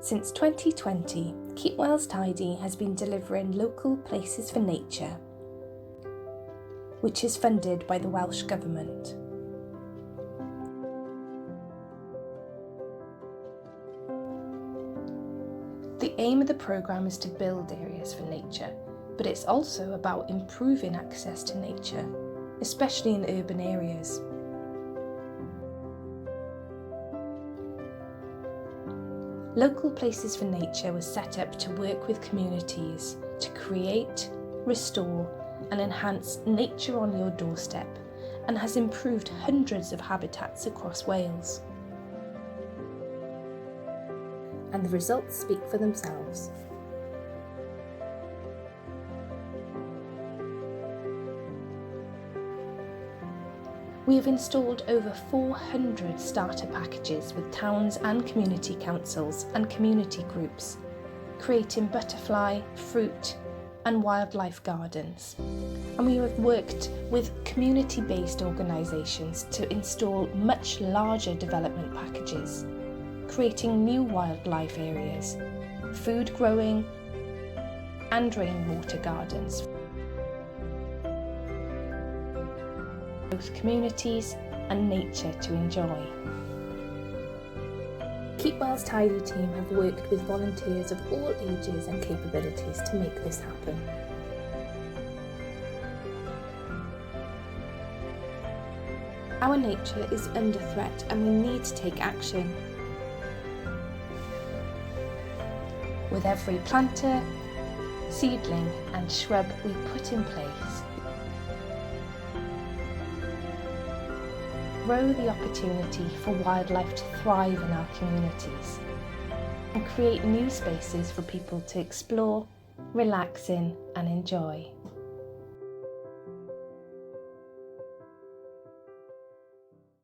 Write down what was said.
Since 2020, Keep Wales Tidy has been delivering local places for nature, which is funded by the Welsh Government. The aim of the programme is to build areas for nature, but it's also about improving access to nature, especially in urban areas. Local Places for Nature was set up to work with communities to create, restore and enhance nature on your doorstep, and has improved hundreds of habitats across Wales. And the results speak for themselves. We have installed over 400 starter packages with towns and community councils and community groups, creating butterfly, fruit and wildlife gardens. And we have worked with community-based organisations to install much larger development packages, creating new wildlife areas, food growing and rainwater gardens. Both communities and nature to enjoy. Keep Wales Tidy team have worked with volunteers of all ages and capabilities to make this happen. Our nature is under threat and we need to take action. With every planter, seedling and shrub we put in place, grow the opportunity for wildlife to thrive in our communities and create new spaces for people to explore, relax in and enjoy.